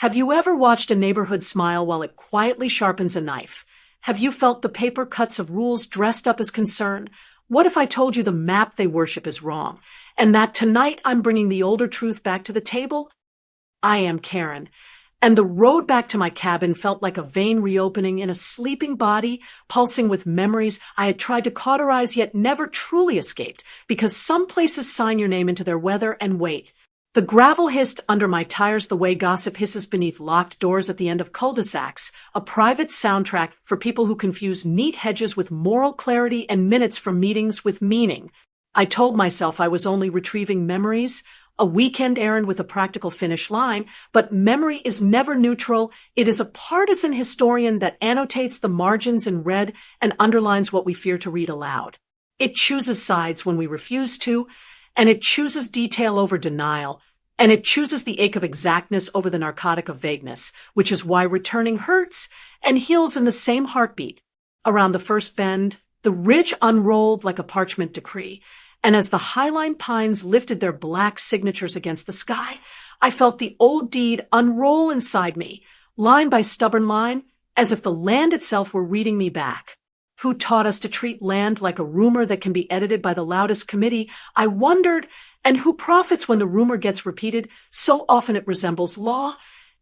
Have you ever watched a neighborhood smile while it quietly sharpens a knife? Have you felt the paper cuts of rules dressed up as concern? What if I told you the map they worship is wrong, and that tonight I'm bringing the older truth back to the table? I am Karen, and the road back to my cabin felt like a vein reopening in a sleeping body, pulsing with memories I had tried to cauterize yet never truly escaped, because some places sign your name into their weather and wait. The gravel hissed under my tires the way gossip hisses beneath locked doors at the end of cul-de-sacs, a private soundtrack for people who confuse neat hedges with moral clarity and minutes from meetings with meaning. I told myself I was only retrieving memories, a weekend errand with a practical finish line, but memory is never neutral. It is a partisan historian that annotates the margins in red and underlines what we fear to read aloud. It chooses sides when we refuse to, and it chooses detail over denial, and it chooses the ache of exactness over the narcotic of vagueness, which is why returning hurts and heals in the same heartbeat. Around the first bend, the ridge unrolled like a parchment decree, and as the highline pines lifted their black signatures against the sky, I felt the old deed unroll inside me, line by stubborn line, as if the land itself were reading me back. Who taught us to treat land like a rumor that can be edited by the loudest committee? I wondered, and who profits when the rumor gets repeated so often it resembles law?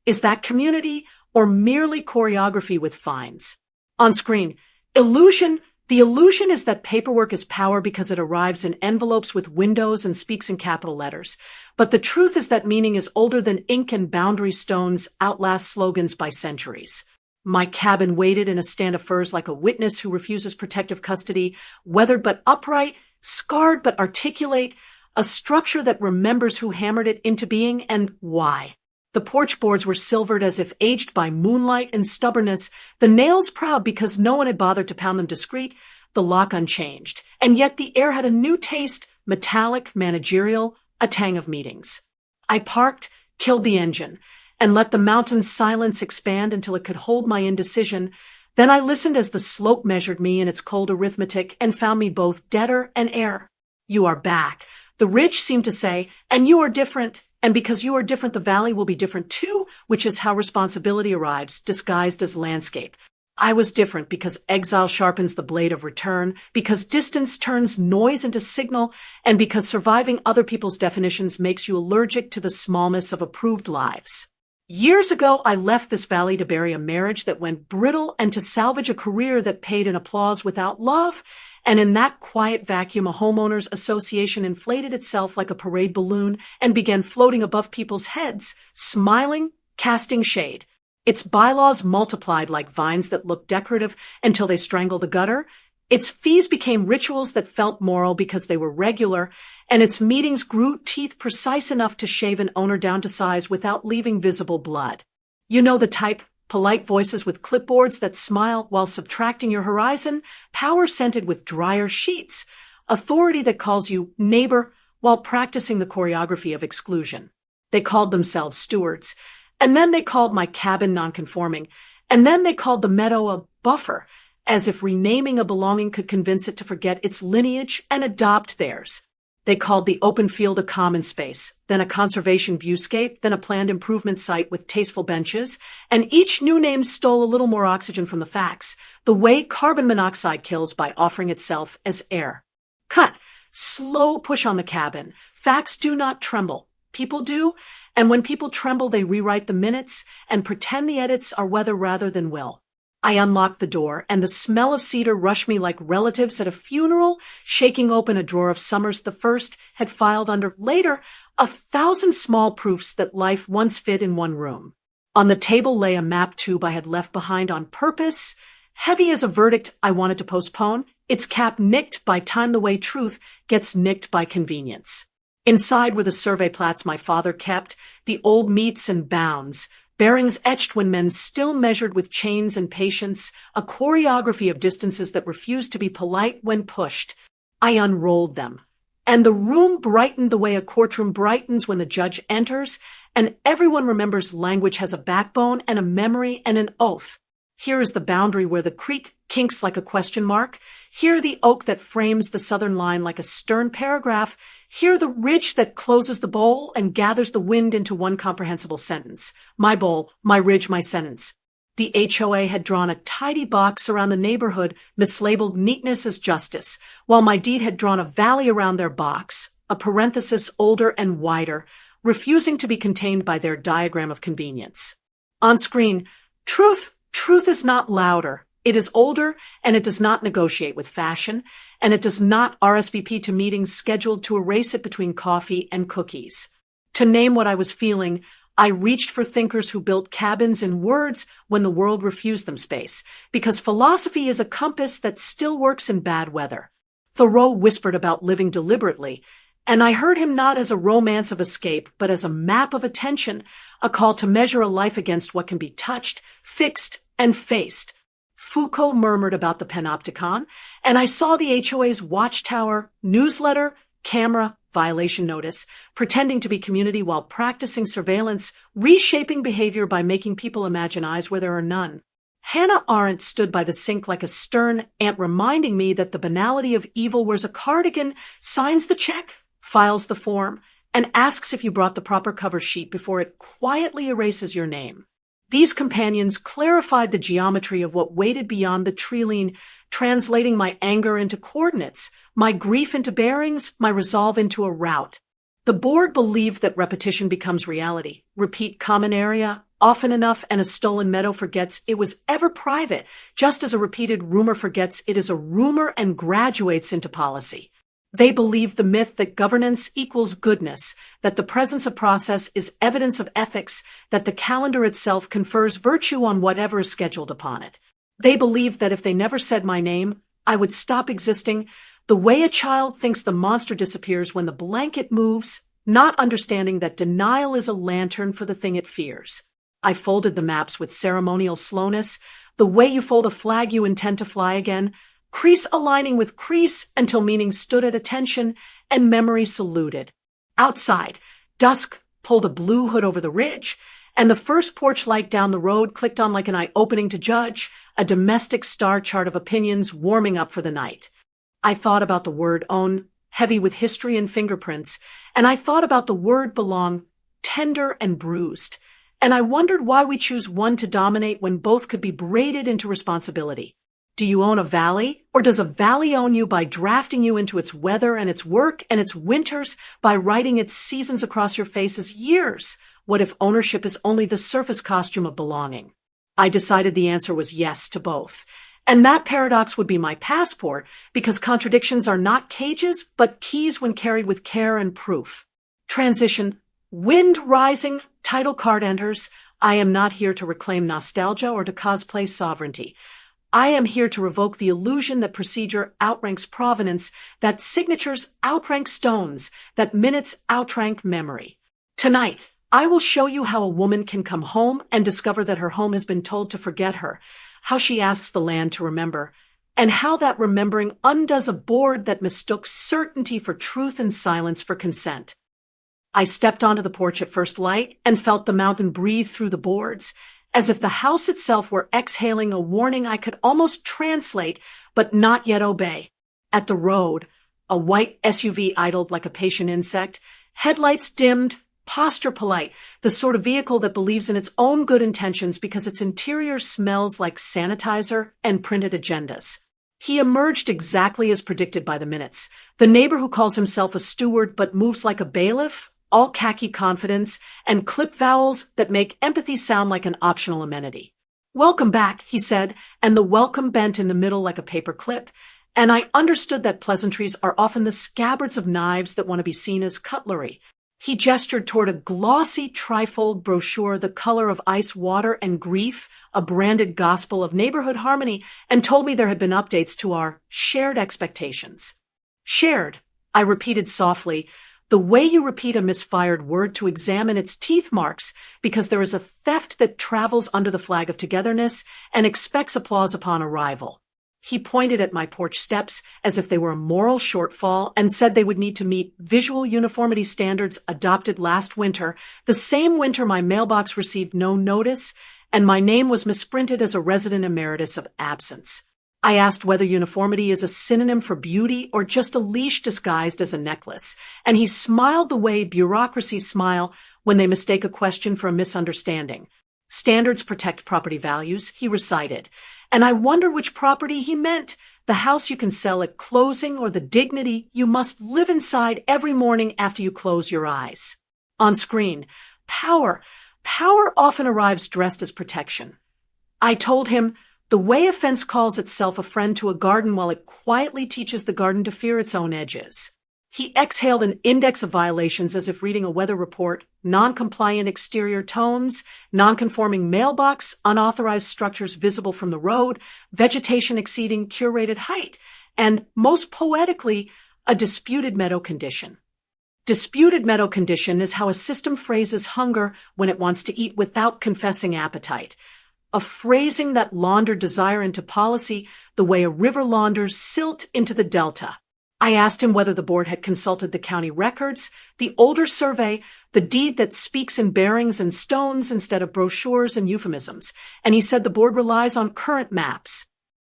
Is that community or merely choreography with fines? On screen, illusion. The illusion is that paperwork is power because it arrives in envelopes with windows and speaks in capital letters. But the truth is that meaning is older than ink and boundary stones outlast slogans by centuries. My cabin waited in a stand of firs like a witness who refuses protective custody, weathered but upright, scarred but articulate, a structure that remembers who hammered it into being and why. The porch boards were silvered as if aged by moonlight and stubbornness, the nails proud because no one had bothered to pound them discreet, the lock unchanged. And yet the air had a new taste, metallic, managerial, a tang of meetings. I parked, killed the engine, and let the mountain's silence expand until it could hold my indecision. Then I listened as the slope measured me in its cold arithmetic and found me both debtor and heir. You are back. The ridge seemed to say, and you are different. And because you are different, the valley will be different too, which is how responsibility arrives, disguised as landscape. I was different because exile sharpens the blade of return, because distance turns noise into signal, and because surviving other people's definitions makes you allergic to the smallness of approved lives. Years ago, I left this valley to bury a marriage that went brittle and to salvage a career that paid in applause without love. And in that quiet vacuum, a homeowners association inflated itself like a parade balloon and began floating above people's heads, smiling, casting shade. Its bylaws multiplied like vines that looked decorative until they strangled the gutter. Its fees became rituals that felt moral because they were regular, and its meetings grew teeth precise enough to shave an owner down to size without leaving visible blood. You know the type, polite voices with clipboards that smile while subtracting your horizon, power scented with drier sheets, authority that calls you neighbor while practicing the choreography of exclusion. They called themselves stewards, and then they called my cabin nonconforming, and then they called the meadow a buffer, as if renaming a belonging could convince it to forget its lineage and adopt theirs. They called the open field a common space, then a conservation viewscape, then a planned improvement site with tasteful benches, and each new name stole a little more oxygen from the facts, the way carbon monoxide kills by offering itself as air. Cut. Slow push on the cabin. Facts do not tremble. People do, and when people tremble, they rewrite the minutes and pretend the edits are weather rather than will. I unlocked the door, and the smell of cedar rushed me like relatives at a funeral, shaking open a drawer of Summers the First had filed under, later, 1,000 small proofs that life once fit in one room. On the table lay a map tube I had left behind on purpose, heavy as a verdict I wanted to postpone, its cap nicked by time the way truth gets nicked by convenience. Inside were the survey plats my father kept, the old metes and bounds, bearings etched when men still measured with chains and patience, a choreography of distances that refused to be polite when pushed. I unrolled them, and the room brightened the way a courtroom brightens when the judge enters, and everyone remembers language has a backbone and a memory and an oath. Here is the boundary where the creek kinks like a question mark. Here the oak that frames the southern line like a stern paragraph. Hear the ridge that closes the bowl and gathers the wind into one comprehensible sentence. My bowl, my ridge, my sentence. The HOA had drawn a tidy box around the neighborhood, mislabeled neatness as justice, while my deed had drawn a valley around their box, a parenthesis older and wider, refusing to be contained by their diagram of convenience. On screen, truth is not louder. It is older, and it does not negotiate with fashion, and it does not RSVP to meetings scheduled to erase it between coffee and cookies. To name what I was feeling, I reached for thinkers who built cabins in words when the world refused them space, because philosophy is a compass that still works in bad weather. Thoreau whispered about living deliberately, and I heard him not as a romance of escape, but as a map of attention, a call to measure a life against what can be touched, fixed, and faced. Foucault murmured about the panopticon, and I saw the HOA's watchtower, newsletter, camera, violation notice, pretending to be community while practicing surveillance, reshaping behavior by making people imagine eyes where there are none. Hannah Arendt stood by the sink like a stern aunt, reminding me that the banality of evil wears a cardigan, signs the check, files the form, and asks if you brought the proper cover sheet before it quietly erases your name. These companions clarified the geometry of what waited beyond the treeline, translating my anger into coordinates, my grief into bearings, my resolve into a route. The board believed that repetition becomes reality. Repeat common area often enough and a stolen meadow forgets it was ever private, just as a repeated rumor forgets it is a rumor and graduates into policy. They believe the myth that governance equals goodness, that the presence of process is evidence of ethics, that the calendar itself confers virtue on whatever is scheduled upon it. They believe that if they never said my name, I would stop existing, the way a child thinks the monster disappears when the blanket moves, not understanding that denial is a lantern for the thing it fears. I folded the maps with ceremonial slowness, the way you fold a flag you intend to fly again, crease aligning with crease until meaning stood at attention and memory saluted. Outside, dusk pulled a blue hood over the ridge, and the first porch light down the road clicked on like an eye opening to judge, a domestic star chart of opinions warming up for the night. I thought about the word own, heavy with history and fingerprints, and I thought about the word belong, tender and bruised, and I wondered why we choose one to dominate when both could be braided into responsibility. Do you own a valley, or does a valley own you by drafting you into its weather and its work and its winters, by writing its seasons across your face as years? What if ownership is only the surface costume of belonging? I decided the answer was yes to both. And that paradox would be my passport, because contradictions are not cages, but keys when carried with care and proof. Transition. Wind rising, title card enters. I am not here to reclaim nostalgia or to cosplay sovereignty. I am here to revoke the illusion that procedure outranks provenance, that signatures outrank stones, that minutes outrank memory. Tonight, I will show you how a woman can come home and discover that her home has been told to forget her, how she asks the land to remember, and how that remembering undoes a board that mistook certainty for truth and silence for consent. I stepped onto the porch at first light and felt the mountain breathe through the boards, as if the house itself were exhaling a warning I could almost translate, but not yet obey. At the road, a white SUV idled like a patient insect, headlights dimmed, posture polite, the sort of vehicle that believes in its own good intentions because its interior smells like sanitizer and printed agendas. He emerged exactly as predicted by the minutes. The neighbor who calls himself a steward but moves like a bailiff, all khaki confidence, and clip vowels that make empathy sound like an optional amenity. Welcome back, he said, and the welcome bent in the middle like a paper clip, and I understood that pleasantries are often the scabbards of knives that want to be seen as cutlery. He gestured toward a glossy trifold brochure the color of ice water and grief, a branded gospel of neighborhood harmony, and told me there had been updates to our shared expectations. Shared, I repeated softly, the way you repeat a misfired word to examine its teeth marks, because there is a theft that travels under the flag of togetherness and expects applause upon arrival. He pointed at my porch steps as if they were a moral shortfall and said they would need to meet visual uniformity standards adopted last winter, the same winter my mailbox received no notice, and my name was misprinted as a resident emeritus of absence. I asked whether uniformity is a synonym for beauty or just a leash disguised as a necklace, and he smiled the way bureaucracies smile when they mistake a question for a misunderstanding. Standards protect property values, he recited, and I wonder which property he meant, the house you can sell at closing or the dignity you must live inside every morning after you close your eyes. On screen, power often arrives dressed as protection. I told him, the way a fence calls itself a friend to a garden while it quietly teaches the garden to fear its own edges. He exhaled an index of violations as if reading a weather report: non-compliant exterior tones, non-conforming mailbox, unauthorized structures visible from the road, vegetation exceeding curated height, and, most poetically, a disputed meadow condition. Disputed meadow condition is how a system phrases hunger when it wants to eat without confessing appetite. A phrasing that laundered desire into policy the way a river launders silt into the delta. I asked him whether the board had consulted the county records, the older survey, the deed that speaks in bearings and stones instead of brochures and euphemisms, and he said the board relies on current maps.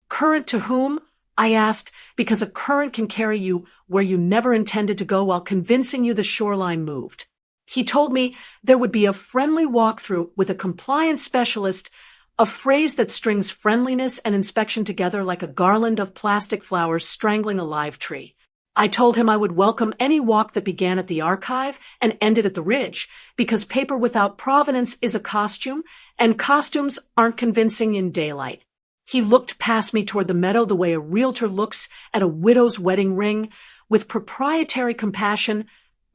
Current to whom? I asked, because a current can carry you where you never intended to go while convincing you the shoreline moved. He told me there would be a friendly walkthrough with a compliance specialist, a phrase that strings friendliness and inspection together like a garland of plastic flowers strangling a live tree. I told him I would welcome any walk that began at the archive and ended at the ridge, because paper without provenance is a costume, and costumes aren't convincing in daylight. He looked past me toward the meadow the way a realtor looks at a widow's wedding ring, with proprietary compassion,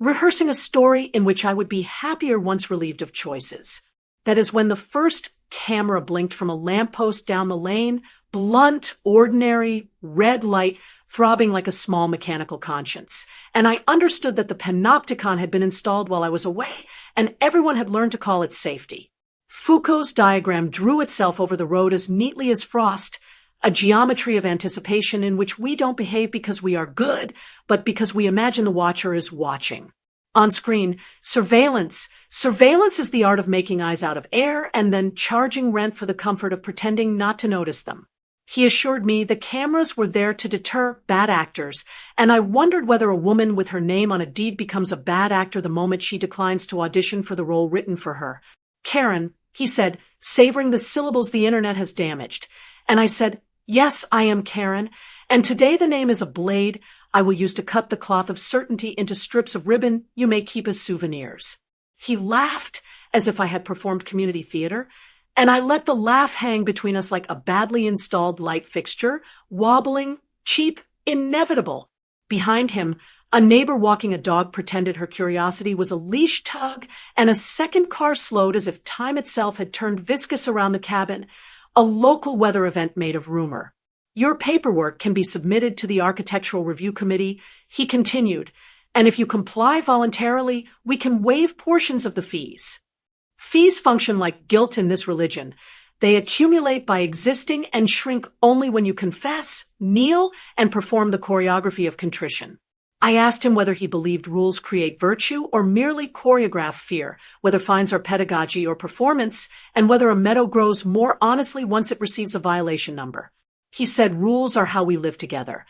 rehearsing a story in which I would be happier once relieved of choices. That is when the first camera blinked from a lamppost down the lane, blunt, ordinary, red light throbbing like a small mechanical conscience. And I understood that the panopticon had been installed while I was away, and everyone had learned to call it safety. Foucault's diagram drew itself over the road as neatly as frost, a geometry of anticipation in which we don't behave because we are good, but because we imagine the watcher is watching. On screen, surveillance. Surveillance is the art of making eyes out of air and then charging rent for the comfort of pretending not to notice them. He assured me the cameras were there to deter bad actors, and I wondered whether a woman with her name on a deed becomes a bad actor the moment she declines to audition for the role written for her. Karen, he said, savoring the syllables the internet has damaged. And I said, yes, I am Karen, and today the name is a blade I will use to cut the cloth of certainty into strips of ribbon you may keep as souvenirs. He laughed as if I had performed community theater, and I let the laugh hang between us like a badly installed light fixture, wobbling, cheap, inevitable. Behind him, a neighbor walking a dog pretended her curiosity was a leash tug, and a second car slowed as if time itself had turned viscous around the cabin, a local weather event made of rumor. Your paperwork can be submitted to the Architectural Review Committee, he continued, and if you comply voluntarily, we can waive portions of the fees. Fees function like guilt in this religion. They accumulate by existing and shrink only when you confess, kneel, and perform the choreography of contrition. I asked him whether he believed rules create virtue or merely choreograph fear, whether fines are pedagogy or performance, and whether a meadow grows more honestly once it receives a violation number. He said rules are how we live together.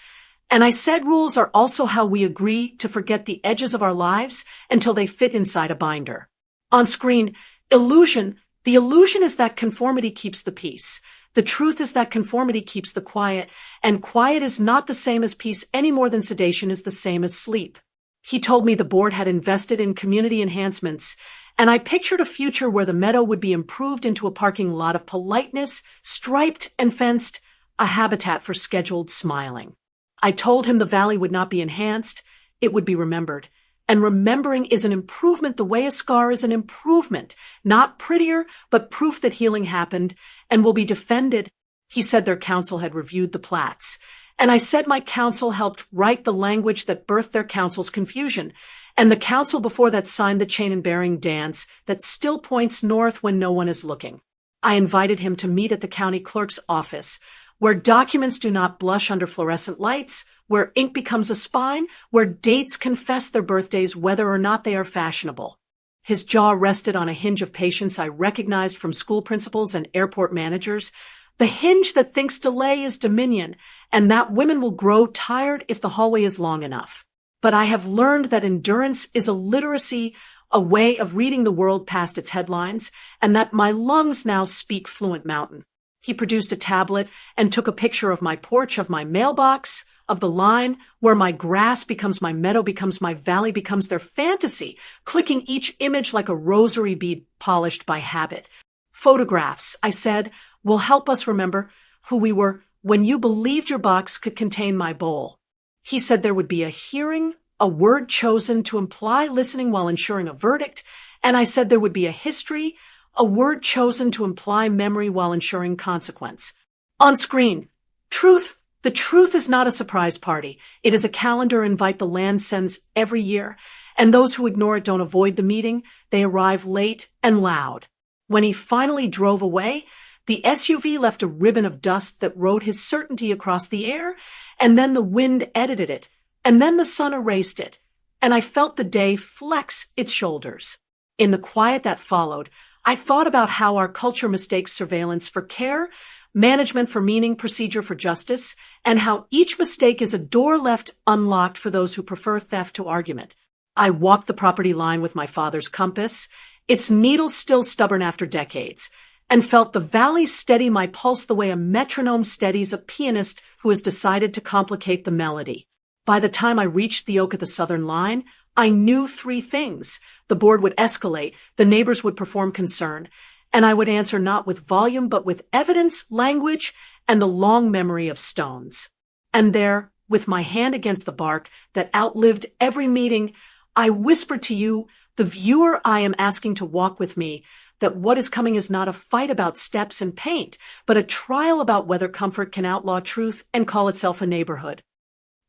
And I said rules are also how we agree to forget the edges of our lives until they fit inside a binder. On screen, illusion. The illusion is that conformity keeps the peace. The truth is that conformity keeps the quiet, and quiet is not the same as peace any more than sedation is the same as sleep. He told me the board had invested in community enhancements, and I pictured a future where the meadow would be improved into a parking lot of politeness, striped and fenced, a habitat for scheduled smiling. I told him the valley would not be enhanced, it would be remembered. And remembering is an improvement the way a scar is an improvement, not prettier, but proof that healing happened and will be defended. He said their council had reviewed the plats, and I said my council helped write the language that birthed their council's confusion, and the council before that signed the chain and bearing dance that still points north when no one is looking. I invited him to meet at the county clerk's office, where documents do not blush under fluorescent lights, where ink becomes a spine, where dates confess their birthdays whether or not they are fashionable. His jaw rested on a hinge of patience I recognized from school principals and airport managers, The hinge that thinks delay is dominion, and that women will grow tired if the hallway is long enough. But I have learned that endurance is a literacy, a way of reading the world past its headlines, and that my lungs now speak fluent mountain. He produced a tablet and took a picture of my porch, of my mailbox, of the line where my grass becomes my meadow, becomes my valley, becomes their fantasy, clicking each image like a rosary bead polished by habit. Photographs, I said, will help us remember who we were when you believed your box could contain my bowl. He said there would be a hearing, a word chosen to imply listening while ensuring a verdict, and I said there would be a history, a word chosen to imply memory while ensuring consequence. On screen, truth. The truth is not a surprise party. It is a calendar invite the land sends every year, and those who ignore it don't avoid the meeting. They arrive late and loud. When he finally drove away, the SUV left a ribbon of dust that wrote his certainty across the air, and then the wind edited it, and then the sun erased it, and I felt the day flex its shoulders. In the quiet that followed, I thought about how our culture mistakes surveillance for care, management for meaning, procedure for justice, and how each mistake is a door left unlocked for those who prefer theft to argument. I walked the property line with my father's compass, its needle still stubborn after decades, and felt the valley steady my pulse the way a metronome steadies a pianist who has decided to complicate the melody. By the time I reached the oak at the southern line, I knew three things. The board would escalate, the neighbors would perform concern, and I would answer not with volume but with evidence, language, and the long memory of stones. And there, with my hand against the bark that outlived every meeting, I whispered to you, the viewer I am asking to walk with me, that what is coming is not a fight about steps and paint, but a trial about whether comfort can outlaw truth and call itself a neighborhood.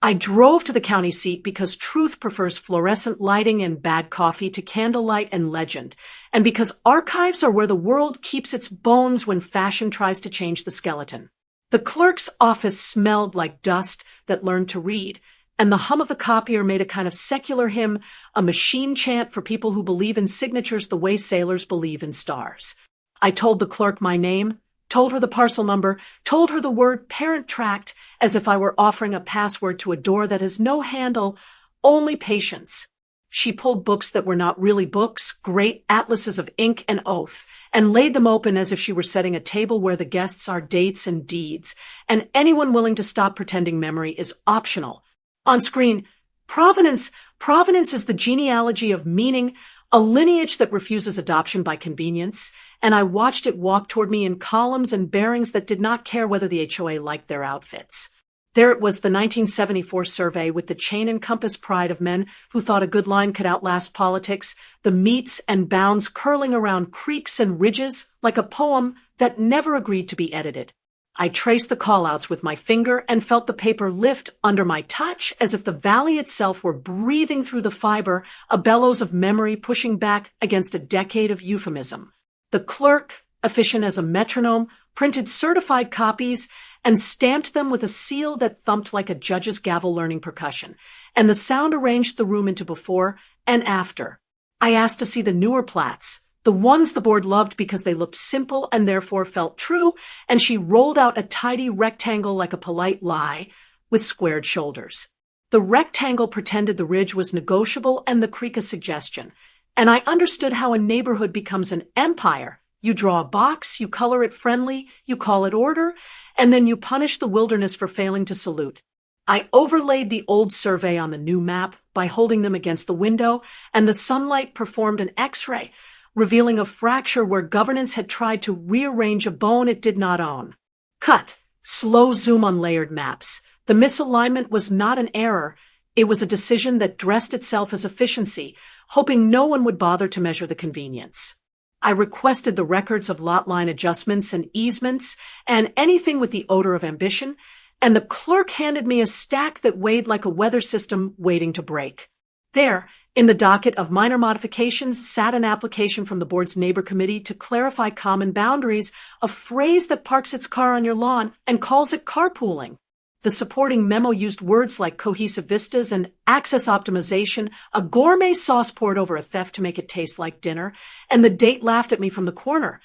I drove to the county seat because truth prefers fluorescent lighting and bad coffee to candlelight and legend, and because archives are where the world keeps its bones when fashion tries to change the skeleton. The clerk's office smelled like dust that learned to read, and the hum of the copier made a kind of secular hymn, a machine chant for people who believe in signatures the way sailors believe in stars. I told the clerk my name, told her the parcel number, told her the word parent tract, as if I were offering a password to a door that has no handle, only patience. She pulled books that were not really books, great atlases of ink and oath, and laid them open as if she were setting a table where the guests are dates and deeds, and anyone willing to stop pretending memory is optional. On screen, provenance is the genealogy of meaning, a lineage that refuses adoption by convenience, and I watched it walk toward me in columns and bearings that did not care whether the HOA liked their outfits. There it was, the 1974 survey with the chain and compass pride of men who thought a good line could outlast politics, the meets and bounds curling around creeks and ridges like a poem that never agreed to be edited. I traced the callouts with my finger and felt the paper lift under my touch as if the valley itself were breathing through the fiber, a bellows of memory pushing back against a decade of euphemism. The clerk, efficient as a metronome, printed certified copies and stamped them with a seal that thumped like a judge's gavel learning percussion, and the sound arranged the room into before and after. I asked to see the newer plats, the ones the board loved because they looked simple and therefore felt true, and she rolled out a tidy rectangle like a polite lie with squared shoulders. The rectangle pretended the ridge was negotiable and the creek a suggestion, and I understood how a neighborhood becomes an empire. You draw a box, you color it friendly, you call it order, and then you punish the wilderness for failing to salute. I overlaid the old survey on the new map by holding them against the window, and the sunlight performed an X-ray, revealing a fracture where governance had tried to rearrange a bone it did not own. Cut. Slow zoom on layered maps. The misalignment was not an error. It was a decision that dressed itself as efficiency, hoping no one would bother to measure the convenience. I requested the records of lot line adjustments and easements and anything with the odor of ambition, and the clerk handed me a stack that weighed like a weather system waiting to break. There, in the docket of minor modifications, sat an application from the board's neighbor committee to clarify common boundaries, a phrase that parks its car on your lawn and calls it carpooling. The supporting memo used words like cohesive vistas and access optimization, a gourmet sauce poured over a theft to make it taste like dinner, and the date laughed at me from the corner.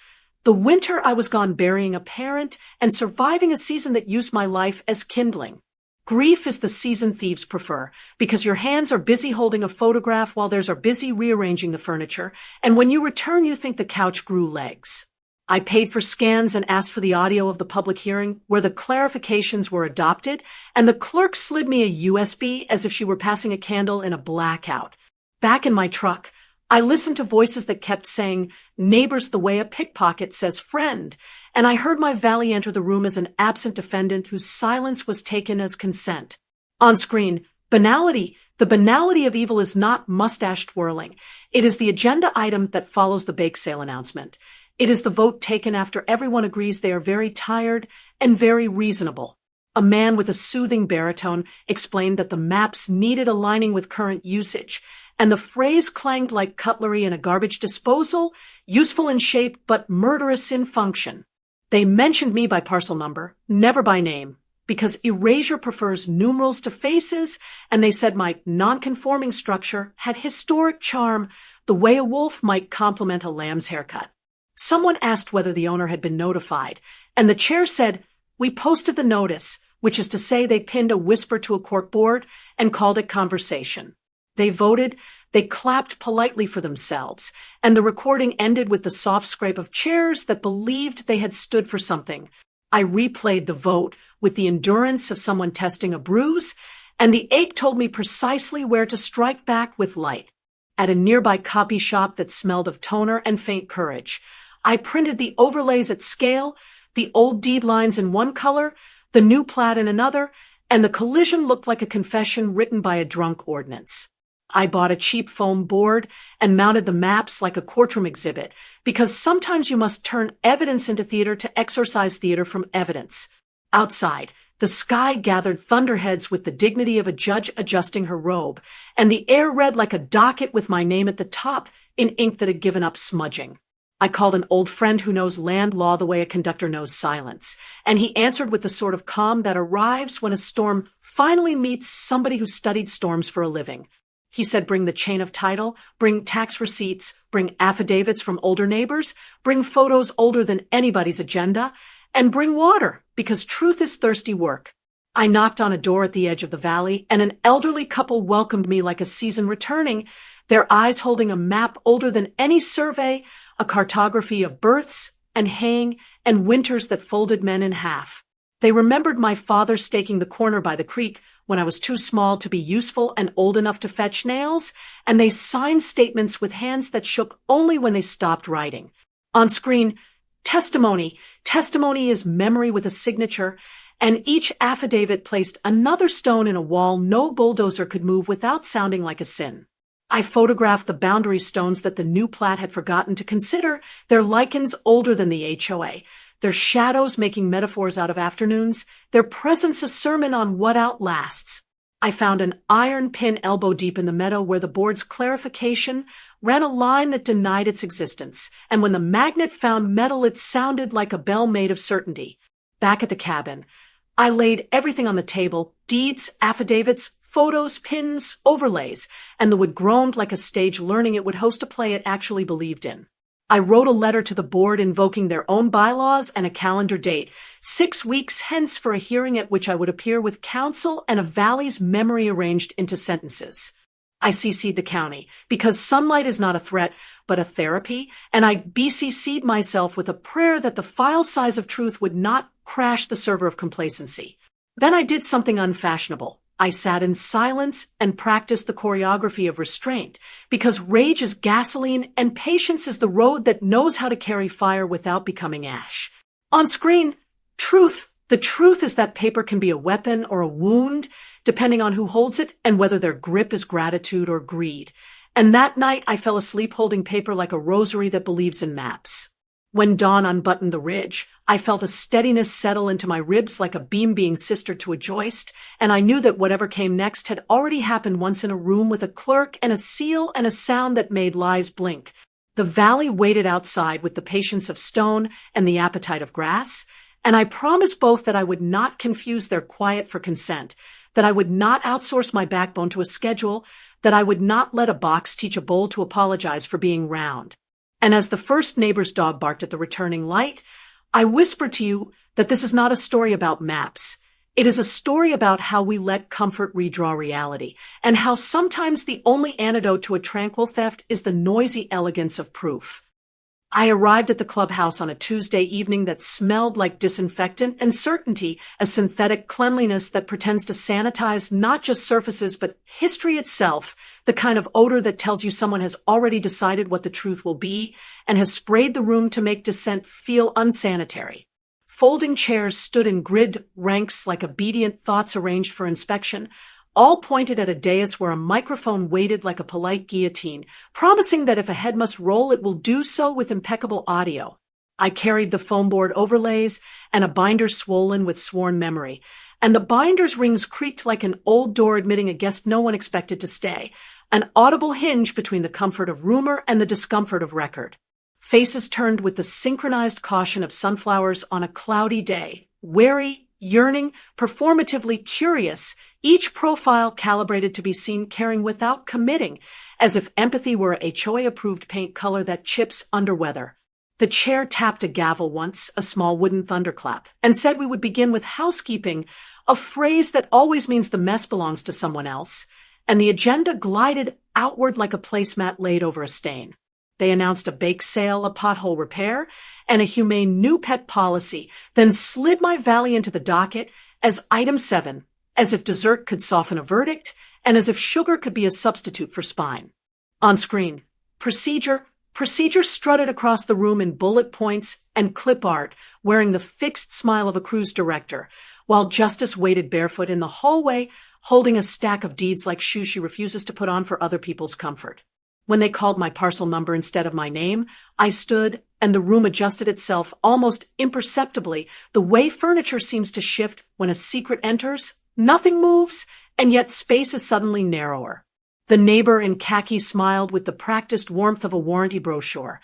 The winter I was gone burying a parent and surviving a season that used my life as kindling. Grief is the season thieves prefer, because your hands are busy holding a photograph while theirs are busy rearranging the furniture, and when you return you think the couch grew legs. I paid for scans and asked for the audio of the public hearing where the clarifications were adopted, and the clerk slid me a USB as if she were passing a candle in a blackout. Back in my truck, I listened to voices that kept saying, "Neighbors the way a pickpocket says friend," and I heard my valet enter the room as an absent defendant whose silence was taken as consent. On screen, banality. The banality of evil is not mustache twirling. It is the agenda item that follows the bake sale announcement. It is the vote taken after everyone agrees they are very tired and very reasonable. A man with a soothing baritone explained that the maps needed aligning with current usage, and the phrase clanged like cutlery in a garbage disposal, useful in shape but murderous in function. They mentioned me by parcel number, never by name, because erasure prefers numerals to faces, and they said my non-conforming structure had historic charm, the way a wolf might compliment a lamb's haircut. Someone asked whether the owner had been notified, and the chair said, "We posted the notice," which is to say they pinned a whisper to a corkboard and called it conversation. They voted, they clapped politely for themselves, and the recording ended with the soft scrape of chairs that believed they had stood for something. I replayed the vote with the endurance of someone testing a bruise, and the ache told me precisely where to strike back with light. At a nearby copy shop that smelled of toner and faint courage, I printed the overlays at scale, the old deed lines in one color, the new plat in another, and the collision looked like a confession written by a drunk ordinance. I bought a cheap foam board and mounted the maps like a courtroom exhibit, because sometimes you must turn evidence into theater to exorcise theater from evidence. Outside, the sky gathered thunderheads with the dignity of a judge adjusting her robe, and the air read like a docket with my name at the top in ink that had given up smudging. I called an old friend who knows land law the way a conductor knows silence, and he answered with the sort of calm that arrives when a storm finally meets somebody who studied storms for a living. He said, "Bring the chain of title, bring tax receipts, bring affidavits from older neighbors, bring photos older than anybody's agenda, and bring water, because truth is thirsty work." I knocked on a door at the edge of the valley, and an elderly couple welcomed me like a season returning, their eyes holding a map older than any survey, a cartography of births and haying and winters that folded men in half. They remembered my father staking the corner by the creek when I was too small to be useful and old enough to fetch nails, and they signed statements with hands that shook only when they stopped writing. On screen, testimony. Testimony is memory with a signature, and each affidavit placed another stone in a wall no bulldozer could move without sounding like a sin. I photographed the boundary stones that the new plat had forgotten to consider, their lichens older than the HOA, their shadows making metaphors out of afternoons, their presence a sermon on what outlasts. I found an iron pin elbow deep in the meadow where the board's clarification ran a line that denied its existence, and when the magnet found metal it sounded like a bell made of certainty. Back at the cabin, I laid everything on the table, deeds, affidavits, photos, pins, overlays, and the wood groaned like a stage learning it would host a play it actually believed in. I wrote a letter to the board invoking their own bylaws and a calendar date, 6 weeks hence for a hearing at which I would appear with counsel and a valley's memory arranged into sentences. I CC'd the county, because sunlight is not a threat, but a therapy, and I BCC'd myself with a prayer that the file size of truth would not crash the server of complacency. Then I did something unfashionable. I sat in silence and practiced the choreography of restraint, because rage is gasoline and patience is the road that knows how to carry fire without becoming ash. On screen, truth. The truth is that paper can be a weapon or a wound, depending on who holds it and whether their grip is gratitude or greed. And that night I fell asleep holding paper like a rosary that believes in maps. When dawn unbuttoned the ridge, I felt a steadiness settle into my ribs like a beam being sistered to a joist, and I knew that whatever came next had already happened once in a room with a clerk and a seal and a sound that made lies blink. The valley waited outside with the patience of stone and the appetite of grass, and I promised both that I would not confuse their quiet for consent, that I would not outsource my backbone to a schedule, that I would not let a box teach a bowl to apologize for being round. And as the first neighbor's dog barked at the returning light, I whispered to you that this is not a story about maps. It is a story about how we let comfort redraw reality, and how sometimes the only antidote to a tranquil theft is the noisy elegance of proof. I arrived at the clubhouse on a Tuesday evening that smelled like disinfectant and certainty, a synthetic cleanliness that pretends to sanitize not just surfaces but history itself, the kind of odor that tells you someone has already decided what the truth will be and has sprayed the room to make dissent feel unsanitary. Folding chairs stood in grid ranks like obedient thoughts arranged for inspection, all pointed at a dais where a microphone waited like a polite guillotine, promising that if a head must roll, it will do so with impeccable audio. I carried the foam board overlays and a binder swollen with sworn memory, and the binder's rings creaked like an old door admitting a guest no one expected to stay, an audible hinge between the comfort of rumor and the discomfort of record. Faces turned with the synchronized caution of sunflowers on a cloudy day, wary, yearning, performatively curious, each profile calibrated to be seen caring without committing, as if empathy were a HOA-approved paint color that chips under weather. The chair tapped a gavel once, a small wooden thunderclap, and said we would begin with housekeeping, a phrase that always means the mess belongs to someone else, and the agenda glided outward like a placemat laid over a stain. They announced a bake sale, a pothole repair, and a humane new pet policy, then slid my valley into the docket as item 7, as if dessert could soften a verdict, and as if sugar could be a substitute for spine. On screen, Procedure strutted across the room in bullet points and clip art, wearing the fixed smile of a cruise director, while Justice waited barefoot in the hallway, holding a stack of deeds like shoes she refuses to put on for other people's comfort. When they called my parcel number instead of my name, I stood, and the room adjusted itself almost imperceptibly, the way furniture seems to shift when a secret enters. Nothing moves, and yet space is suddenly narrower. The neighbor in khaki smiled with the practiced warmth of a warranty brochure,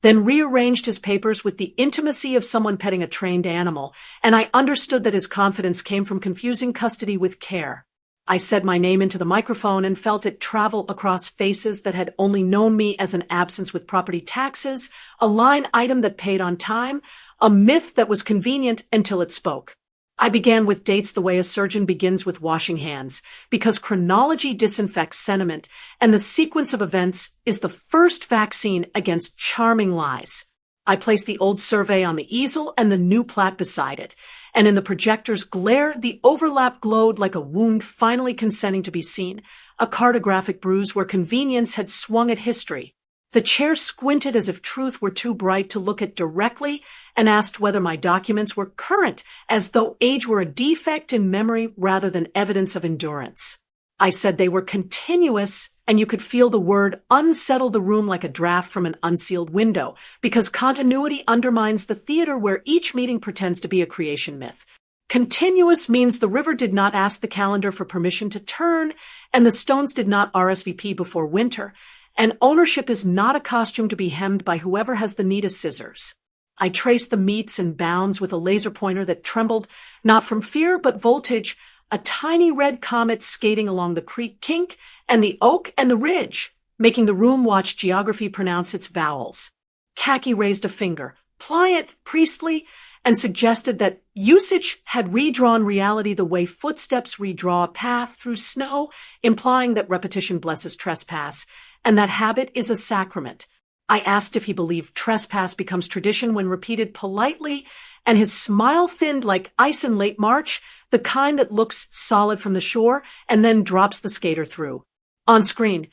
then rearranged his papers with the intimacy of someone petting a trained animal, and I understood that his confidence came from confusing custody with care. I said my name into the microphone and felt it travel across faces that had only known me as an absence with property taxes, a line item that paid on time, a myth that was convenient until it spoke. I began with dates the way a surgeon begins with washing hands, because chronology disinfects sentiment, and the sequence of events is the first vaccine against charming lies. I placed the old survey on the easel and the new plat beside it, and in the projector's glare, the overlap glowed like a wound finally consenting to be seen, a cartographic bruise where convenience had swung at history. The chair squinted as if truth were too bright to look at directly and asked whether my documents were current, as though age were a defect in memory rather than evidence of endurance. I said they were continuous, and you could feel the word unsettle the room like a draft from an unsealed window, because continuity undermines the theater where each meeting pretends to be a creation myth. Continuous means the river did not ask the calendar for permission to turn, and the stones did not RSVP before winter, and ownership is not a costume to be hemmed by whoever has the neatest scissors. I traced the meets and bounds with a laser pointer that trembled, not from fear but voltage, a tiny red comet skating along the creek kink and the oak and the ridge, making the room watch geography pronounce its vowels. Khaki raised a finger, pliant, priestly, and suggested that usage had redrawn reality the way footsteps redraw a path through snow, implying that repetition blesses trespass, and that habit is a sacrament. I asked if he believed trespass becomes tradition when repeated politely, and his smile thinned like ice in late March, the kind that looks solid from the shore and then drops the skater through. On screen,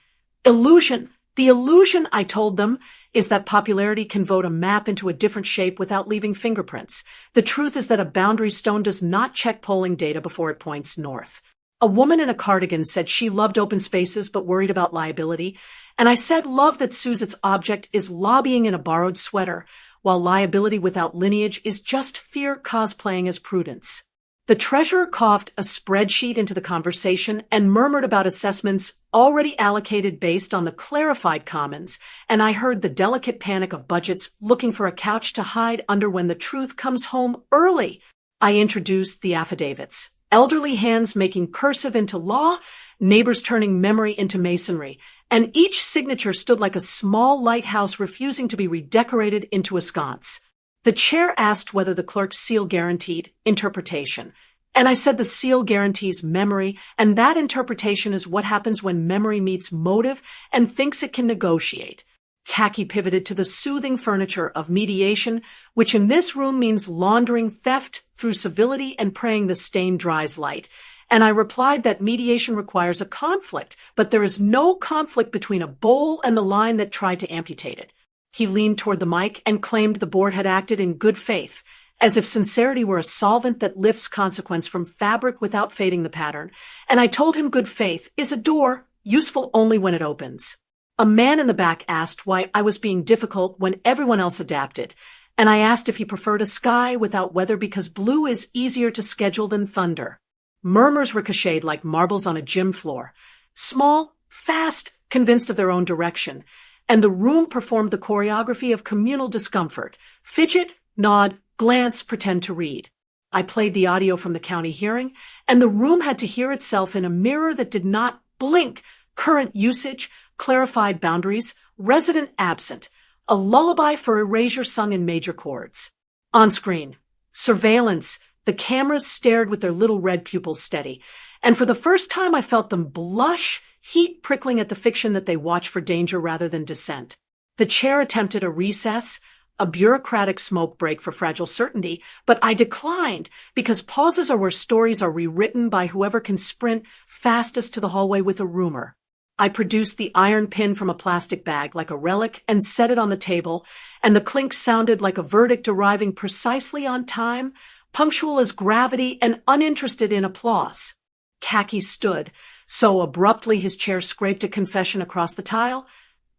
illusion. The illusion, I told them, is that popularity can vote a map into a different shape without leaving fingerprints. The truth is that a boundary stone does not check polling data before it points north. A woman in a cardigan said she loved open spaces but worried about liability, and I said love that sues its object is lobbying in a borrowed sweater, while liability without lineage is just fear cosplaying as prudence. The treasurer coughed a spreadsheet into the conversation and murmured about assessments already allocated based on the clarified commons, and I heard the delicate panic of budgets looking for a couch to hide under when the truth comes home early. I introduced the affidavits. Elderly hands making cursive into law, neighbors turning memory into masonry, and each signature stood like a small lighthouse refusing to be redecorated into a sconce. The chair asked whether the clerk's seal guaranteed interpretation, and I said the seal guarantees memory, and that interpretation is what happens when memory meets motive and thinks it can negotiate. Khaki pivoted to the soothing furniture of mediation, which in this room means laundering theft through civility and praying the stain dries light. And I replied that mediation requires a conflict, but there is no conflict between a bowl and the line that tried to amputate it. He leaned toward the mic and claimed the board had acted in good faith, as if sincerity were a solvent that lifts consequence from fabric without fading the pattern. And I told him good faith is a door, useful only when it opens. A man in the back asked why I was being difficult when everyone else adapted, and I asked if he preferred a sky without weather because blue is easier to schedule than thunder. Murmurs ricocheted like marbles on a gym floor. Small, fast, convinced of their own direction. And the room performed the choreography of communal discomfort. Fidget, nod, glance, pretend to read. I played the audio from the county hearing, and the room had to hear itself in a mirror that did not blink. Current usage, clarified boundaries, resident absent. A lullaby for erasure sung in major chords. On screen, surveillance. The cameras stared with their little red pupils steady, and for the first time I felt them blush, heat prickling at the fiction that they watch for danger rather than dissent. The chair attempted a recess, a bureaucratic smoke break for fragile certainty, but I declined because pauses are where stories are rewritten by whoever can sprint fastest to the hallway with a rumor. I produced the iron pin from a plastic bag like a relic and set it on the table, and the clink sounded like a verdict arriving precisely on time, punctual as gravity and uninterested in applause. Khaki stood, so abruptly his chair scraped a confession across the tile,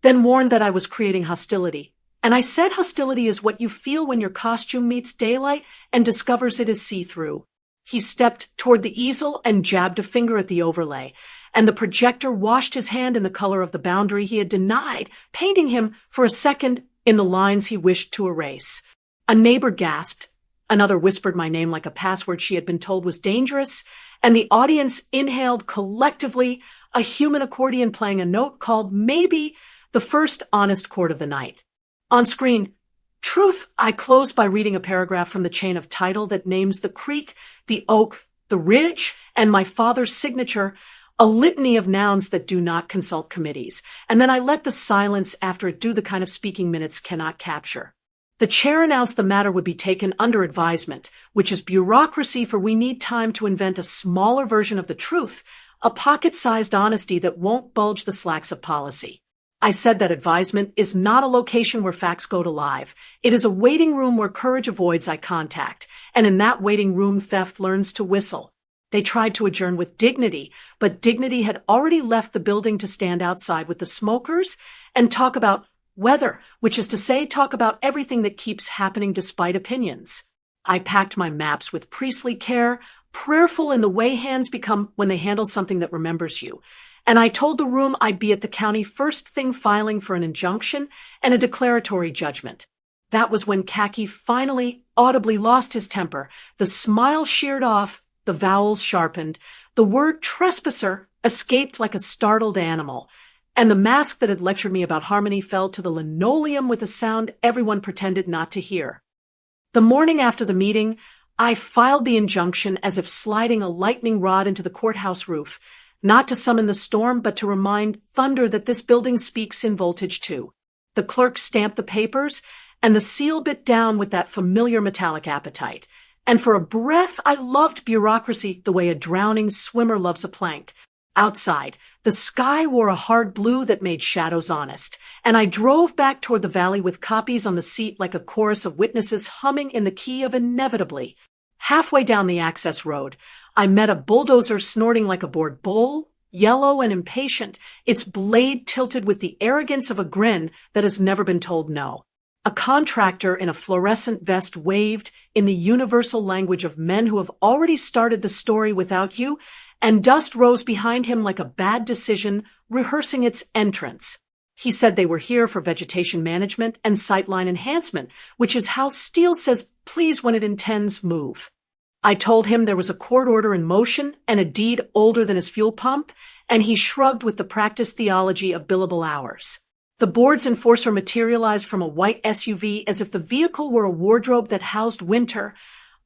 then warned that I was creating hostility. And I said hostility is what you feel when your costume meets daylight and discovers it is see-through. He stepped toward the easel and jabbed a finger at the overlay, and the projector washed his hand in the color of the boundary he had denied, painting him for a second in the lines he wished to erase. A neighbor gasped. Another whispered my name like a password she had been told was dangerous, and the audience inhaled collectively, a human accordion playing a note called maybe the first honest chord of the night. On screen, truth, I closed by reading a paragraph from the chain of title that names the creek, the oak, the ridge, and my father's signature, a litany of nouns that do not consult committees. And then I let the silence after it do the kind of speaking minutes cannot capture. The chair announced the matter would be taken under advisement, which is bureaucracy for we need time to invent a smaller version of the truth, a pocket-sized honesty that won't bulge the slacks of policy. I said that advisement is not a location where facts go to live. It is a waiting room where courage avoids eye contact, and in that waiting room theft learns to whistle. They tried to adjourn with dignity, but dignity had already left the building to stand outside with the smokers and talk about weather, which is to say talk about everything that keeps happening despite opinions. I packed my maps with priestly care, prayerful in the way hands become when they handle something that remembers you. And I told the room I'd be at the county first thing filing for an injunction and a declaratory judgment. That was when Khaki finally audibly lost his temper. The smile sheared off, the vowels sharpened. The word trespasser escaped like a startled animal. And the mask that had lectured me about harmony fell to the linoleum with a sound everyone pretended not to hear. The morning after the meeting, I filed the injunction as if sliding a lightning rod into the courthouse roof, not to summon the storm, but to remind thunder that this building speaks in voltage too. The clerk stamped the papers, and the seal bit down with that familiar metallic appetite. And for a breath, I loved bureaucracy the way a drowning swimmer loves a plank. Outside, the sky wore a hard blue that made shadows honest, and I drove back toward the valley with copies on the seat like a chorus of witnesses humming in the key of inevitably. Halfway down the access road, I met a bulldozer snorting like a bored bull, yellow and impatient, its blade tilted with the arrogance of a grin that has never been told no. A contractor in a fluorescent vest waved in the universal language of men who have already started the story without you, and dust rose behind him like a bad decision rehearsing its entrance. He said they were here for vegetation management and sightline enhancement, which is how steel says please when it intends move. I told him there was a court order in motion and a deed older than his fuel pump, and he shrugged with the practiced theology of billable hours. The board's enforcer materialized from a white SUV as if the vehicle were a wardrobe that housed winter,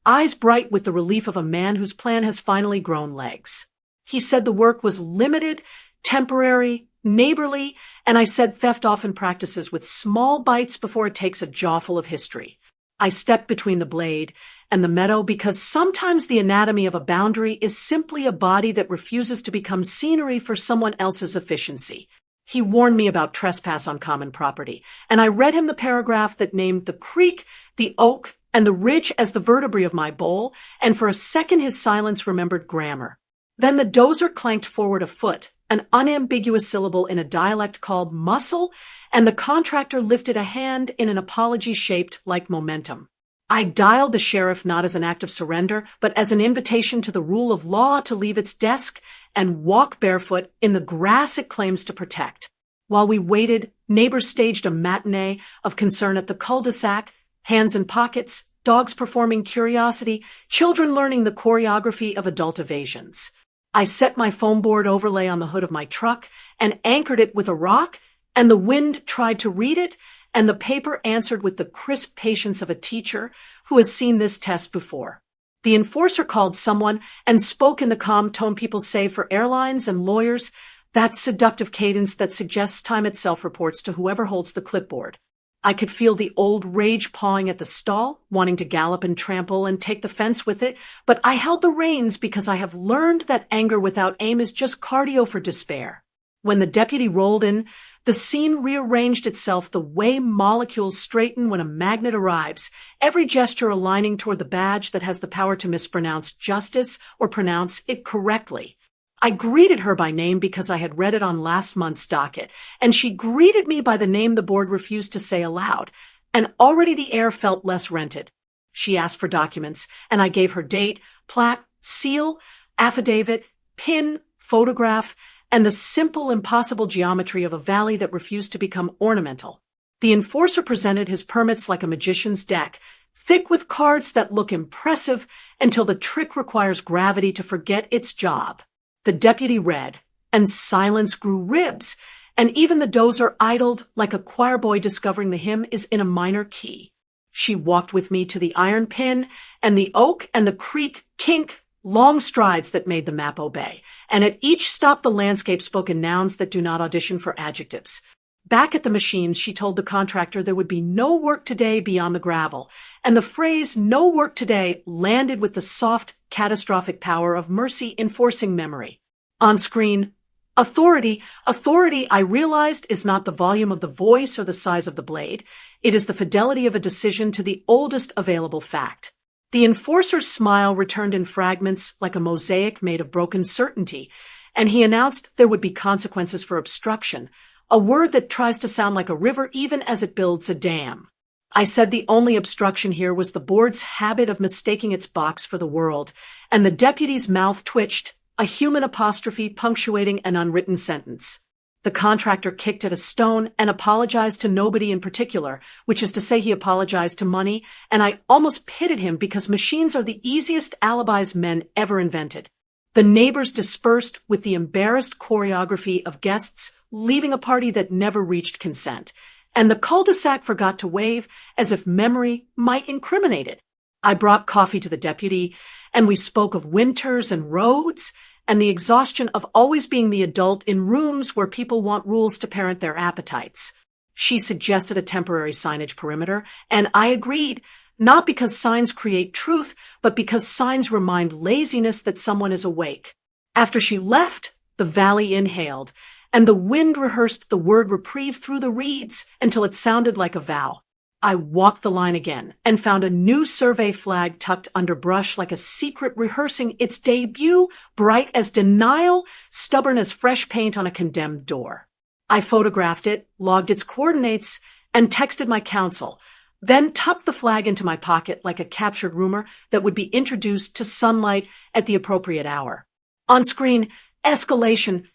eyes bright with the relief of a man whose plan has finally grown legs. He said the work was limited, temporary, neighborly, and I said theft often practices with small bites before it takes a jawful of history. I stepped between the blade and the meadow because sometimes the anatomy of a boundary is simply a body that refuses to become scenery for someone else's efficiency. He warned me about trespass on common property, and I read him the paragraph that named the creek, the oak, and the ridge as the vertebrae of my bowl, and for a second his silence remembered grammar. Then the dozer clanked forward a foot, an unambiguous syllable in a dialect called muscle, and the contractor lifted a hand in an apology shaped like momentum. I dialed the sheriff not as an act of surrender, but as an invitation to the rule of law to leave its desk and walk barefoot in the grass it claims to protect. While we waited, neighbors staged a matinee of concern at the cul-de-sac, hands in pockets, dogs performing curiosity, children learning the choreography of adult evasions. I set my foam board overlay on the hood of my truck and anchored it with a rock, and the wind tried to read it, and the paper answered with the crisp patience of a teacher who has seen this test before. The enforcer called someone and spoke in the calm tone people say for airlines and lawyers, that seductive cadence that suggests time itself reports to whoever holds the clipboard. I could feel the old rage pawing at the stall, wanting to gallop and trample and take the fence with it, but I held the reins because I have learned that anger without aim is just cardio for despair. When the deputy rolled in, the scene rearranged itself the way molecules straighten when a magnet arrives, every gesture aligning toward the badge that has the power to mispronounce justice or pronounce it correctly. I greeted her by name because I had read it on last month's docket, and she greeted me by the name the board refused to say aloud, and already the air felt less rented. She asked for documents, and I gave her date, plaque, seal, affidavit, pin, photograph, and the simple, impossible geometry of a valley that refused to become ornamental. The enforcer presented his permits like a magician's deck, thick with cards that look impressive until the trick requires gravity to forget its job. The deputy read, and silence grew ribs, and even the dozer idled like a choir boy discovering the hymn is in a minor key. She walked with me to the iron pin, and the oak and the creek kink, long strides that made the map obey, and at each stop the landscape spoke in nouns that do not audition for adjectives. Back at the machines, she told the contractor there would be no work today beyond the gravel, and the phrase no work today landed with the soft, catastrophic power of mercy enforcing memory. On screen, authority, I realized, is not the volume of the voice or the size of the blade. It is the fidelity of a decision to the oldest available fact. The enforcer's smile returned in fragments like a mosaic made of broken certainty, and he announced there would be consequences for obstruction, a word that tries to sound like a river even as it builds a dam. I said the only obstruction here was the board's habit of mistaking its box for the world, and the deputy's mouth twitched, a human apostrophe punctuating an unwritten sentence. The contractor kicked at a stone and apologized to nobody in particular, which is to say he apologized to money, and I almost pitied him because machines are the easiest alibis men ever invented. The neighbors dispersed with the embarrassed choreography of guests leaving a party that never reached consent, and the cul-de-sac forgot to wave as if memory might incriminate it. I brought coffee to the deputy, and we spoke of winters and roads, and the exhaustion of always being the adult in rooms where people want rules to parent their appetites. She suggested a temporary signage perimeter, and I agreed, not because signs create truth, but because signs remind laziness that someone is awake. After she left, the valley inhaled, and the wind rehearsed the word reprieve through the reeds until it sounded like a vow. I walked the line again and found a new survey flag tucked under brush like a secret rehearsing its debut, bright as denial, stubborn as fresh paint on a condemned door. I photographed it, logged its coordinates, and texted my counsel, then tucked the flag into my pocket like a captured rumor that would be introduced to sunlight at the appropriate hour. On screen, escalation,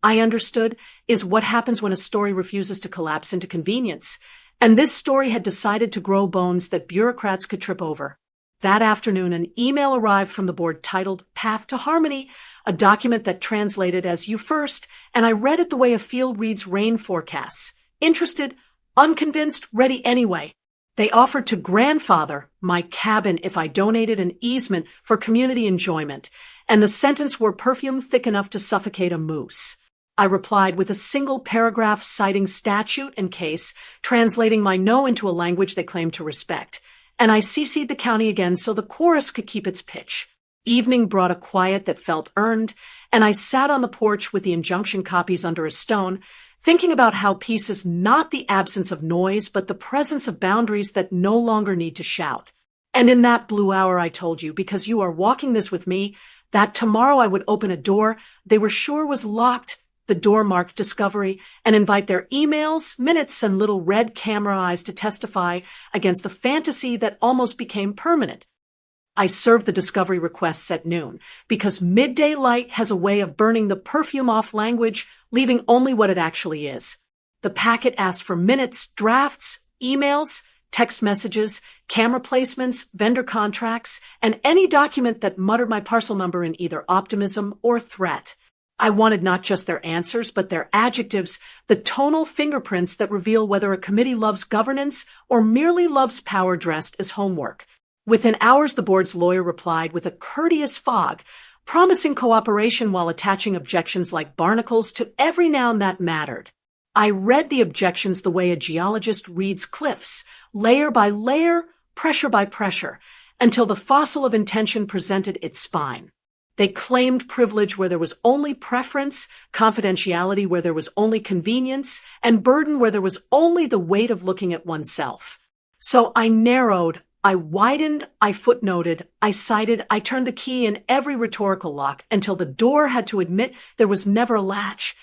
I understood, is what happens when a story refuses to collapse into convenience. And this story had decided to grow bones that bureaucrats could trip over. That afternoon, an email arrived from the board titled Path to Harmony, a document that translated as "You first," and I read it the way a field reads rain forecasts. Interested, unconvinced, ready anyway. They offered to grandfather my cabin if I donated an easement for community enjoyment, and the sentence wore perfume thick enough to suffocate a moose. I replied with a single paragraph citing statute and case, translating my no into a language they claimed to respect. And I CC'd the county again so the chorus could keep its pitch. Evening brought a quiet that felt earned, and I sat on the porch with the injunction copies under a stone, thinking about how peace is not the absence of noise, but the presence of boundaries that no longer need to shout. And in that blue hour I told you, because you are walking this with me, that tomorrow I would open a door they were sure was locked, the door marked Discovery, and invite their emails, minutes, and little red camera eyes to testify against the fantasy that almost became permanent. I served the Discovery requests at noon, because midday light has a way of burning the perfume off language, leaving only what it actually is. The packet asked for minutes, drafts, emails, text messages, camera placements, vendor contracts, and any document that muttered my parcel number in either optimism or threat. I wanted not just their answers, but their adjectives, the tonal fingerprints that reveal whether a committee loves governance or merely loves power dressed as homework. Within hours, the board's lawyer replied with a courteous fog, promising cooperation while attaching objections like barnacles to every noun that mattered. I read the objections the way a geologist reads cliffs, layer by layer, pressure by pressure, until the fossil of intention presented its spine. They claimed privilege where there was only preference, confidentiality where there was only convenience, and burden where there was only the weight of looking at oneself. So I narrowed, I widened, I footnoted, I cited, I turned the key in every rhetorical lock until the door had to admit there was never a latch,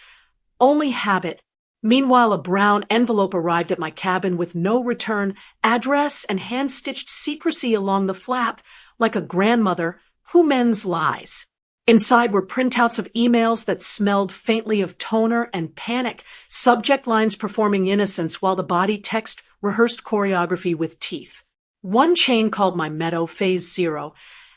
only habit. Meanwhile, a brown envelope arrived at my cabin with no return address and hand-stitched secrecy along the flap, like a grandmother who mends lies. Inside were printouts of emails that smelled faintly of toner and panic, subject lines performing innocence while the body text rehearsed choreography with teeth. One chain called my meadow Phase 0,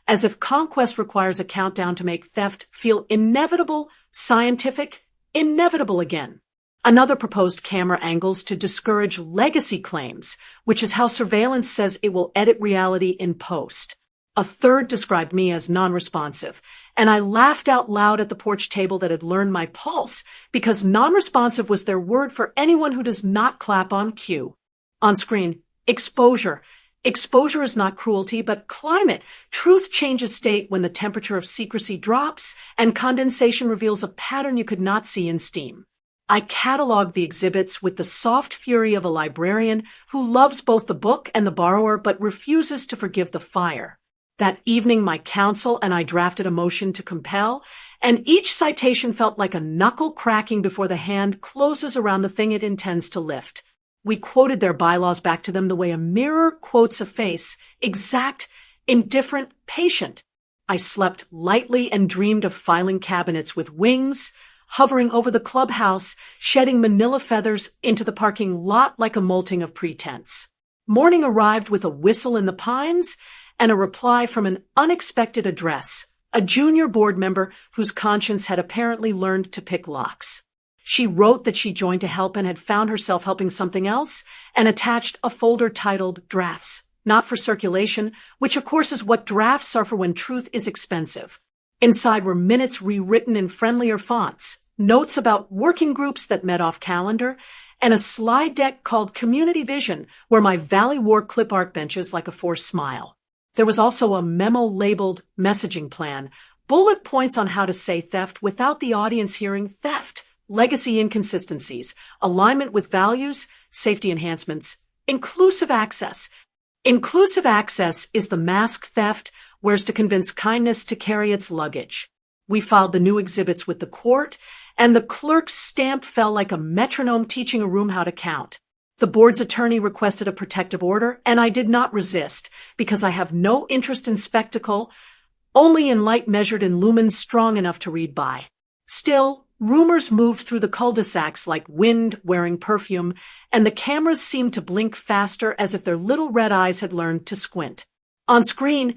as if conquest requires a countdown to make theft feel inevitable, scientific, inevitable again. Another proposed camera angles to discourage legacy claims, which is how surveillance says it will edit reality in post. A third described me as non-responsive, and I laughed out loud at the porch table that had learned my pulse because non-responsive was their word for anyone who does not clap on cue. On screen, exposure. Exposure is not cruelty, but climate. Truth changes state when the temperature of secrecy drops and condensation reveals a pattern you could not see in steam. I cataloged the exhibits with the soft fury of a librarian who loves both the book and the borrower but refuses to forgive the fire. That evening, my counsel and I drafted a motion to compel, and each citation felt like a knuckle cracking before the hand closes around the thing it intends to lift. We quoted their bylaws back to them the way a mirror quotes a face, exact, indifferent, patient. I slept lightly and dreamed of filing cabinets with wings, hovering over the clubhouse, shedding manila feathers into the parking lot like a molting of pretense. Morning arrived with a whistle in the pines and a reply from an unexpected address, a junior board member whose conscience had apparently learned to pick locks. She wrote that she joined to help and had found herself helping something else and attached a folder titled Drafts, not for circulation, which of course is what drafts are for when truth is expensive. Inside were minutes rewritten in friendlier fonts, notes about working groups that met off calendar, and a slide deck called Community Vision, where my Valley wore clip art benches like a forced smile. There was also a memo labeled Messaging Plan, bullet points on how to say theft without the audience hearing theft, legacy inconsistencies, alignment with values, safety enhancements, inclusive access. Inclusive access is the mask theft wears to convince kindness to carry its luggage. We filed the new exhibits with the court, and the clerk's stamp fell like a metronome teaching a room how to count. The board's attorney requested a protective order, and I did not resist, because I have no interest in spectacle, only in light measured in lumens strong enough to read by. Still, rumors moved through the cul-de-sacs like wind wearing perfume, and the cameras seemed to blink faster as if their little red eyes had learned to squint. On screen,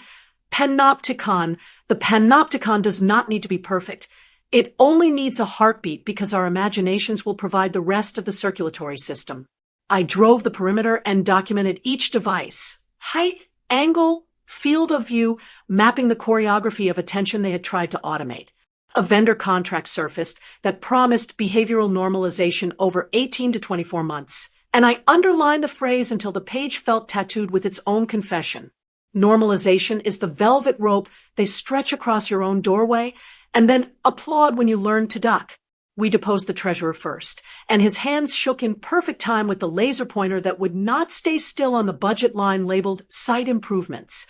panopticon. The panopticon does not need to be perfect. It only needs a heartbeat because our imaginations will provide the rest of the circulatory system. I drove the perimeter and documented each device. Height, angle, field of view, mapping the choreography of attention they had tried to automate. A vendor contract surfaced that promised behavioral normalization over 18 to 24 months, and I underlined the phrase until the page felt tattooed with its own confession. Normalization is the velvet rope they stretch across your own doorway and then applaud when you learn to duck. We deposed the treasurer first, and his hands shook in perfect time with the laser pointer that would not stay still on the budget line labeled Site Improvements.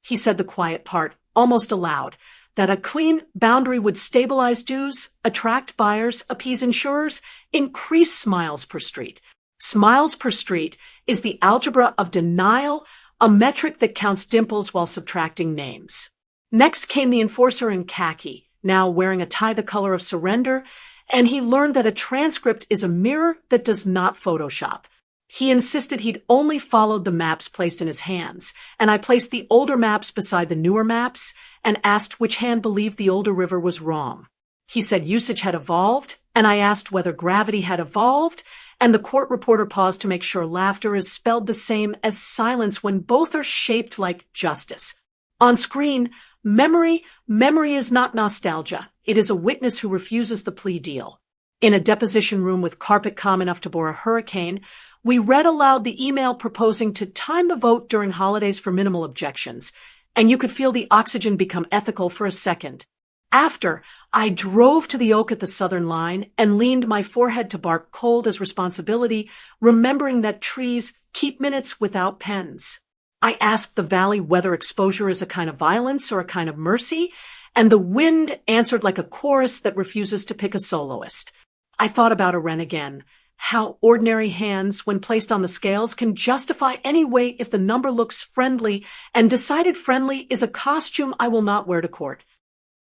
He said the quiet part, almost aloud, that a clean boundary would stabilize dues, attract buyers, appease insurers, increase smiles per street. Smiles per street is the algebra of denial, a metric that counts dimples while subtracting names. Next came the enforcer in khaki, now wearing a tie the color of surrender, and he learned that a transcript is a mirror that does not Photoshop. He insisted he'd only followed the maps placed in his hands, and I placed the older maps beside the newer maps and asked which hand believed the older river was wrong. He said usage had evolved, and I asked whether gravity had evolved, and the court reporter paused to make sure laughter is spelled the same as silence when both are shaped like justice. On screen, memory is not nostalgia. It is a witness who refuses the plea deal. In a deposition room with carpet calm enough to bore a hurricane, we read aloud the email proposing to time the vote during holidays for minimal objections, and you could feel the oxygen become ethical for a second. After, I drove to the oak at the southern line and leaned my forehead to bark cold as responsibility, remembering that trees keep minutes without pens. I asked the valley whether exposure is a kind of violence or a kind of mercy, and the wind answered like a chorus that refuses to pick a soloist. I thought about Aren again, how ordinary hands, when placed on the scales, can justify any weight if the number looks friendly, and decided friendly is a costume I will not wear to court.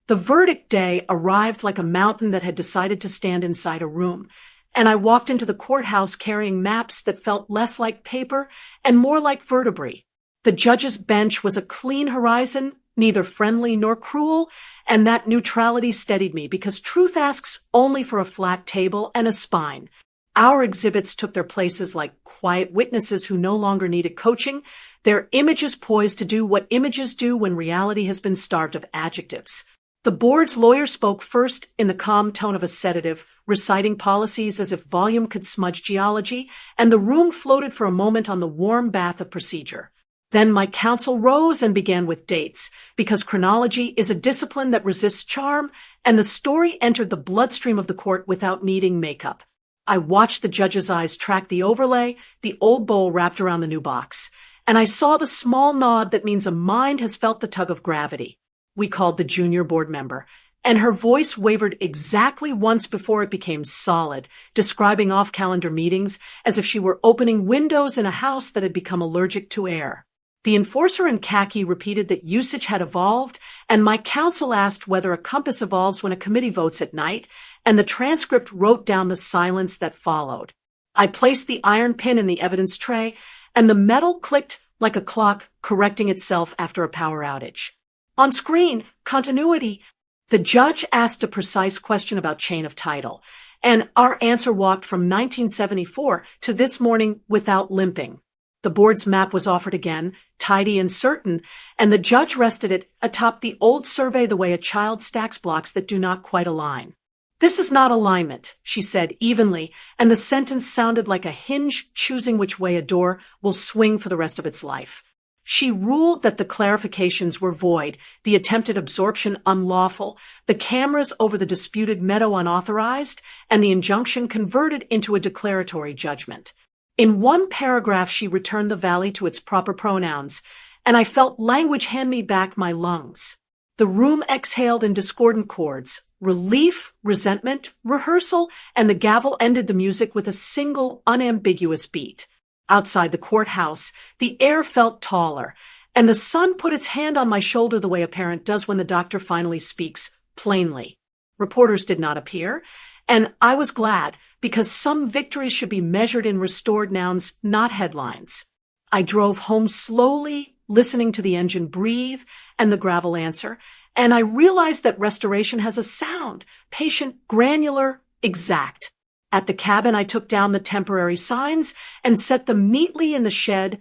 The verdict day arrived like a mountain that had decided to stand inside a room, and I walked into the courthouse carrying maps that felt less like paper and more like vertebrae. The judge's bench was a clean horizon, neither friendly nor cruel, and that neutrality steadied me because truth asks only for a flat table and a spine. Our exhibits took their places like quiet witnesses who no longer needed coaching, their images poised to do what images do when reality has been starved of adjectives. The board's lawyer spoke first in the calm tone of a sedative, reciting policies as if volume could smudge geology, and the room floated for a moment on the warm bath of procedure. Then my counsel rose and began with dates, because chronology is a discipline that resists charm, and the story entered the bloodstream of the court without needing makeup. I watched the judge's eyes track the overlay, the old bowl wrapped around the new box, and I saw the small nod that means a mind has felt the tug of gravity. We called the junior board member, and her voice wavered exactly once before it became solid, describing off-calendar meetings as if she were opening windows in a house that had become allergic to air. The enforcer in khaki repeated that usage had evolved, and my counsel asked whether a compass evolves when a committee votes at night, and the transcript wrote down the silence that followed. I placed the iron pin in the evidence tray, and the metal clicked like a clock correcting itself after a power outage. On screen, continuity. The judge asked a precise question about chain of title, and our answer walked from 1974 to this morning without limping. The board's map was offered again, tidy and certain, and the judge rested it atop the old survey the way a child stacks blocks that do not quite align. This is not alignment, she said evenly, and the sentence sounded like a hinge choosing which way a door will swing for the rest of its life. She ruled that the clarifications were void, the attempted absorption unlawful, the cameras over the disputed meadow unauthorized, and the injunction converted into a declaratory judgment. In one paragraph, she returned the valley to its proper pronouns, and I felt language hand me back my lungs. The room exhaled in discordant chords, relief, resentment, rehearsal, and the gavel ended the music with a single, unambiguous beat. Outside the courthouse, the air felt taller, and the sun put its hand on my shoulder the way a parent does when the doctor finally speaks plainly. Reporters did not appear, and I was glad, because some victories should be measured in restored nouns, not headlines. I drove home slowly, listening to the engine breathe and the gravel answer, and I realized that restoration has a sound, patient, granular, exact. At the cabin, I took down the temporary signs and set them neatly in the shed,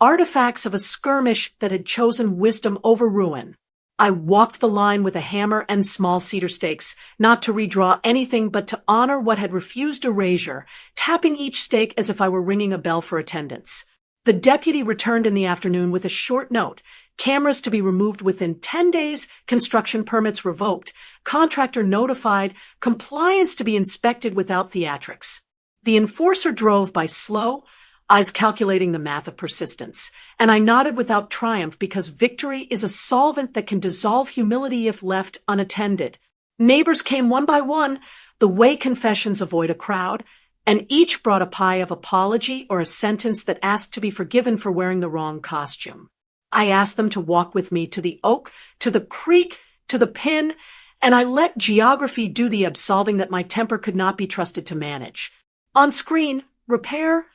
artifacts of a skirmish that had chosen wisdom over ruin. I walked the line with a hammer and small cedar stakes, not to redraw anything but to honor what had refused erasure, tapping each stake as if I were ringing a bell for attendance. The deputy returned in the afternoon with a short note: cameras to be removed within 10 days, construction permits revoked, contractor notified, compliance to be inspected without theatrics. The enforcer drove by slow, eyes calculating the math of persistence, and I nodded without triumph because victory is a solvent that can dissolve humility if left unattended. Neighbors came one by one, the way confessions avoid a crowd, and each brought a pie of apology or a sentence that asked to be forgiven for wearing the wrong costume. I asked them to walk with me to the oak, to the creek, to the pin, and I let geography do the absolving that my temper could not be trusted to manage. On screen, repair.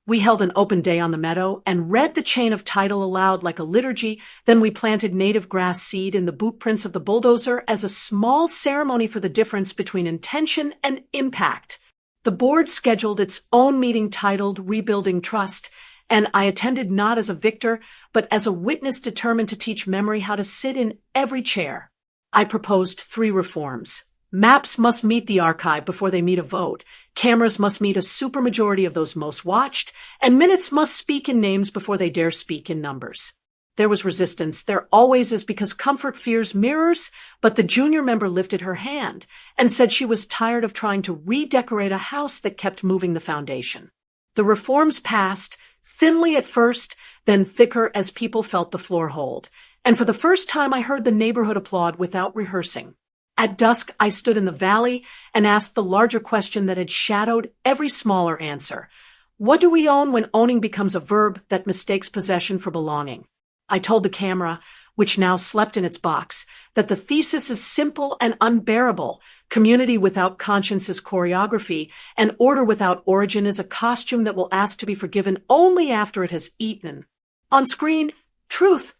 We held an open day on the meadow and read the chain of title aloud like a liturgy. Then we planted native grass seed in the boot prints of the Bulldozer as a small ceremony for the difference between intention and impact. The board scheduled its own meeting titled Rebuilding Trust, and I attended not as a victor, but as a witness determined to teach memory how to sit in every chair. I proposed 3 reforms. Maps must meet the archive before they meet a vote. Cameras must meet a supermajority of those most watched, and minutes must speak in names before they dare speak in numbers. There was resistance. There always is, because comfort fears mirrors, but the junior member lifted her hand and said she was tired of trying to redecorate a house that kept moving the foundation. The reforms passed, thinly at first, then thicker as people felt the floor hold. And for the first time I heard the neighborhood applaud without rehearsing. At dusk, I stood in the valley and asked the larger question that had shadowed every smaller answer. What do we own when owning becomes a verb that mistakes possession for belonging? I told the camera, which now slept in its box, that the thesis is simple and unbearable. Community without conscience is choreography, and order without origin is a costume that will ask to be forgiven only after it has eaten. On screen, truth.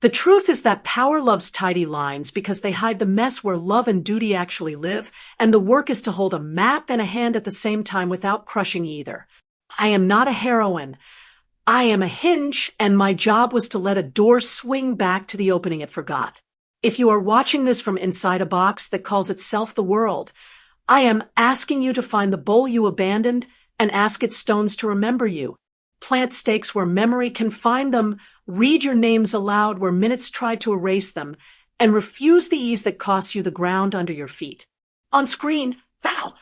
The truth is that power loves tidy lines because they hide the mess where love and duty actually live, and the work is to hold a map and a hand at the same time without crushing either. I am not a heroine. I am a hinge, and my job was to let a door swing back to the opening it forgot. If you are watching this from inside a box that calls itself the world, I am asking you to find the bowl you abandoned and ask its stones to remember you. Plant stakes where memory can find them, read your names aloud where minutes tried to erase them, and refuse the ease that costs you the ground under your feet. On screen, vow.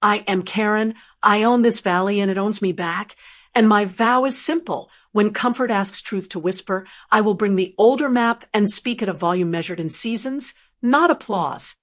I am Karen, I own this valley and it owns me back, and my vow is simple. When comfort asks truth to whisper, I will bring the older map and speak at a volume measured in seasons, not applause.